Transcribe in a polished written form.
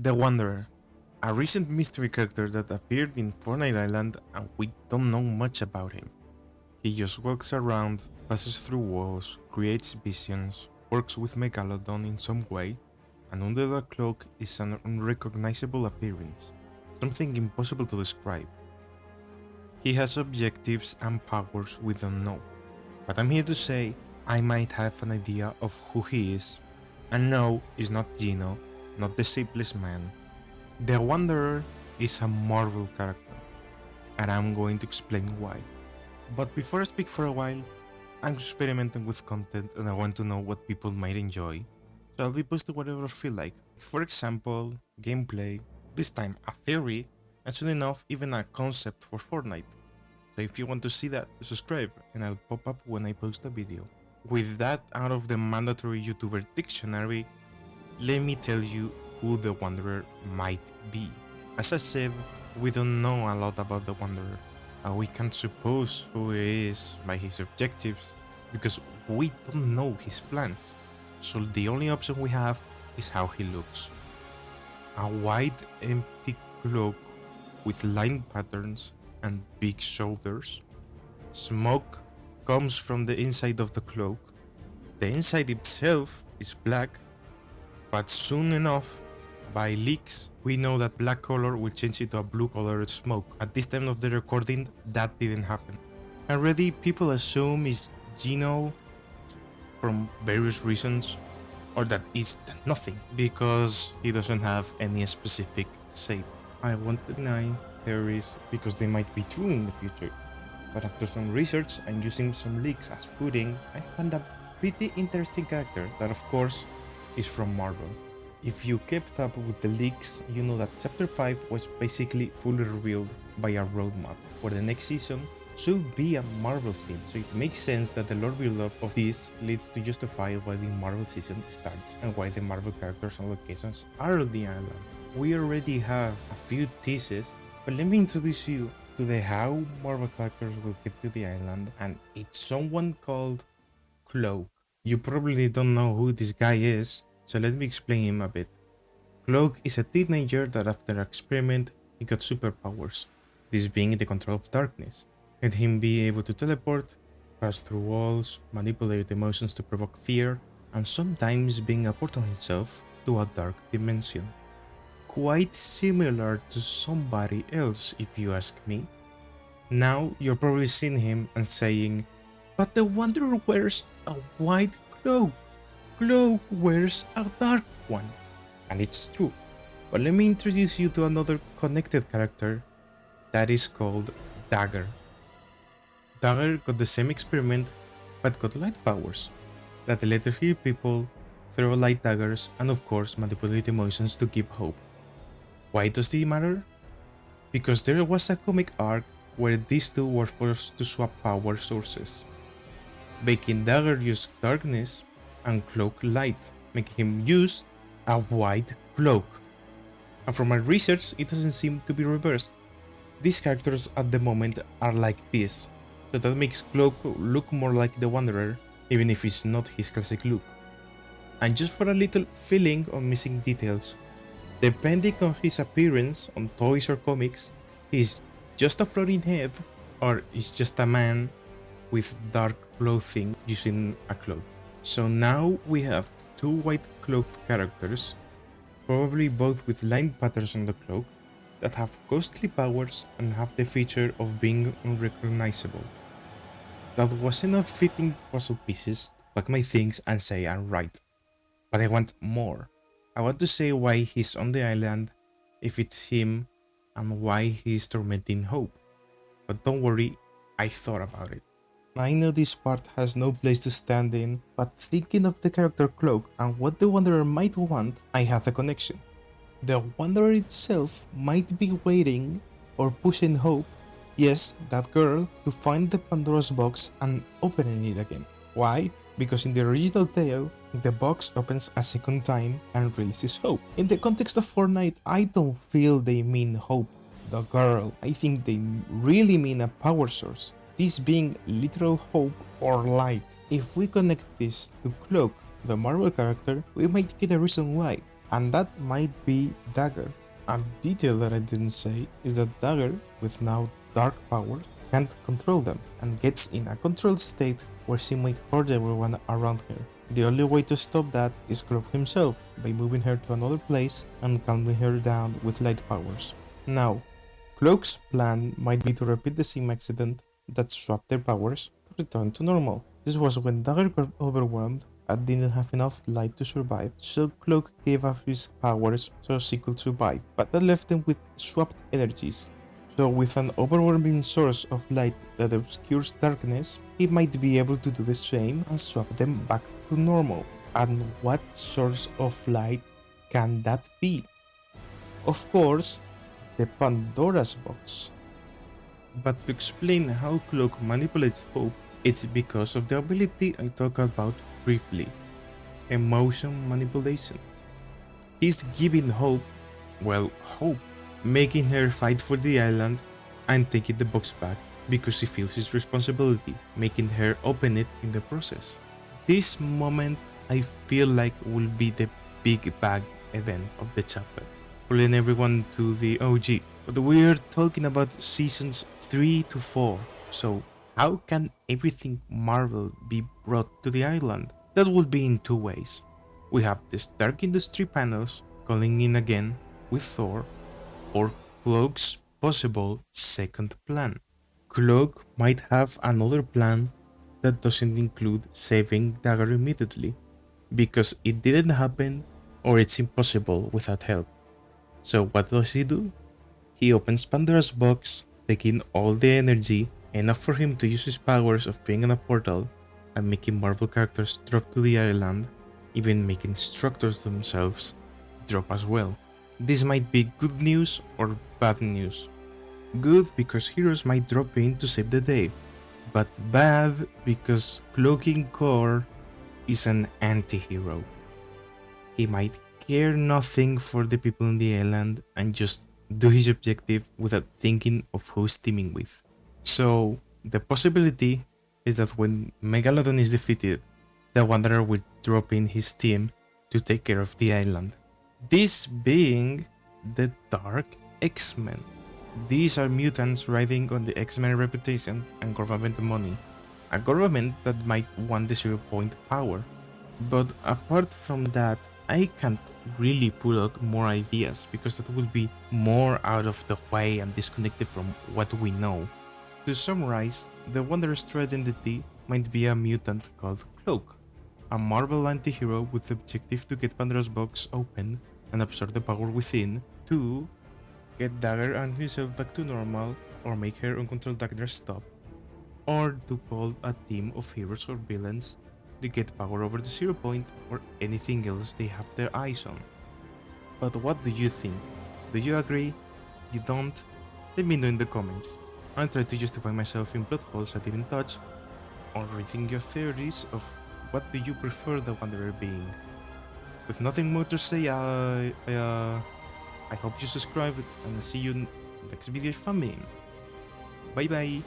The Wanderer, a recent mystery character that appeared in Fortnite Island and we don't know much about him. He just walks around, passes through walls, creates visions, works with Megalodon in some way, and under the cloak is an unrecognizable appearance, something impossible to describe. He has objectives and powers we don't know, but I'm here to say I might have an idea of who he is, and no, it's not Gino, not the Shapeless Man. The Wanderer is a Marvel character, and I'm going to explain why. But before I speak for a while, I'm experimenting with content and I want to know what people might enjoy, so I'll be posting whatever I feel like. For example, gameplay, this time a theory, and soon enough even a concept for Fortnite. So if you want to see that, subscribe and I'll pop up when I post a video. With that out of the mandatory YouTuber dictionary, let me tell you who the Wanderer might be. As I said, we don't know a lot about the Wanderer. We can't suppose who he is by his objectives because we don't know his plans. So the only option we have is how he looks. A wide empty cloak with line patterns and big shoulders. Smoke comes from the inside of the cloak. The inside itself is black, but soon enough, by leaks, we know that black color will change into a blue colored smoke. At this time of the recording, that didn't happen. Already, people assume it's Gino from various reasons, or that it's nothing, because he doesn't have any specific shape. I won't deny theories because they might be true in the future, but after some research and using some leaks as footing, I found a pretty interesting character that of course is from Marvel. If you kept up with the leaks, you know that Chapter 5 was basically fully revealed by a roadmap, where the next season should be a Marvel theme, so it makes sense that the lore build-up of this leads to justify why the Marvel season starts and why the Marvel characters and locations are on the island. We already have a few teases, but let me introduce you to the how Marvel characters will get to the island, and it's someone called Cloak. You probably don't know who this guy is, so let me explain him a bit. Cloak is a teenager that after an experiment, he got superpowers, this being the control of darkness. Let him be able to teleport, pass through walls, manipulate emotions to provoke fear, and sometimes being a portal himself to a dark dimension. Quite similar to somebody else if you ask me. Now you're probably seeing him and saying, but the Wanderer wears a white cloak. Cloak wears a dark one. And it's true. But let me introduce you to another connected character that is called Dagger. Dagger got the same experiment but got light powers that let her heal people, throw light daggers, and of course manipulate emotions to give hope. Why does it matter? Because there was a comic arc where these two were forced to swap power sources, making Dagger use darkness and Cloak light, making him use a white cloak. And from my research, it doesn't seem to be reversed. These characters at the moment are like this, so that makes Cloak look more like the Wanderer, even if it's not his classic look. And just for a little feeling of missing details, depending on his appearance on toys or comics, he's just a floating head, or is just a man with dark clothing using a cloak. So now we have two white cloaked characters, probably both with line patterns on the cloak, that have ghostly powers and have the feature of being unrecognizable. That was enough fitting puzzle pieces to pack my things and say I'm right. But I want more. I want to say why he's on the island, if it's him, and why he's tormenting Hope. But don't worry, I thought about it. I know this part has no place to stand in, but thinking of the character Cloak and what the Wanderer might want, I have a connection. The Wanderer itself might be waiting or pushing Hope, yes, that girl, to find the Pandora's box and opening it again. Why? Because in the original tale, the box opens a second time and releases Hope. In the context of Fortnite, I don't feel they mean Hope, the girl. I think they really mean a power source, this being literal hope or light. If we connect this to Cloak, the Marvel character, we might get a reason why. And that might be Dagger. A detail that I didn't say is that Dagger, with now dark powers, can't control them and gets in a controlled state where she might hurt everyone around her. The only way to stop that is Cloak himself, by moving her to another place and calming her down with light powers. Now, Cloak's plan might be to repeat the same accident that swapped their powers to return to normal. This was when Dagger got overwhelmed and didn't have enough light to survive, so Cloak gave up his powers so she could survive, but that left them with swapped energies. So with an overwhelming source of light that obscures darkness, he might be able to do the same and swap them back to normal. And what source of light can that be? Of course, the Pandora's box. But to explain how Cloak manipulates hope, it's because of the ability I talked about briefly, emotion manipulation. He's giving hope, making her fight for the island and taking the box back because she feels his responsibility, making her open it in the process. This moment I feel like will be the big bag event of the chapter, pulling everyone to the OG. But we're talking about seasons 3 to 4, so how can everything Marvel be brought to the island? That would be in two ways. We have the Stark Industry panels calling in again with Thor, or Cloak's possible second plan. Cloak might have another plan that doesn't include saving Dagger immediately, because it didn't happen or it's impossible without help. So what does he do? He opens Pandora's box, taking all the energy, enough for him to use his powers of being in a portal and making Marvel characters drop to the island, even making instructors themselves drop as well. This might be good news or bad news. Good because heroes might drop in to save the day, but bad because Cloaking Core is an anti-hero. He might care nothing for the people on the island and just do his objective without thinking of who he's teaming with. So the possibility is that when Megalodon is defeated, the Wanderer will drop in his team to take care of the island. This being the Dark X-Men. These are mutants riding on the X-Men reputation and government money. A government that might want the 0-point power. But apart from that, I can't really put out more ideas because that will be more out of the way and disconnected from what we know. To summarize, the Wanderer's true identity might be a mutant called Cloak, a Marvel anti-hero with the objective to get Pandora's box open and absorb the power within to get Dagger and himself back to normal or make her uncontrolled Dagger stop, or to call a team of heroes or villains to get power over the 0-point or anything else they have their eyes on. But what do you think? Do you agree? You don't? Let me know in the comments. I'll try to justify myself in plot holes I didn't touch, or rethink your theories of what do you prefer the Wanderer being. With nothing more to say, I hope you subscribe and I'll see you in the next video if I'm in. Bye bye!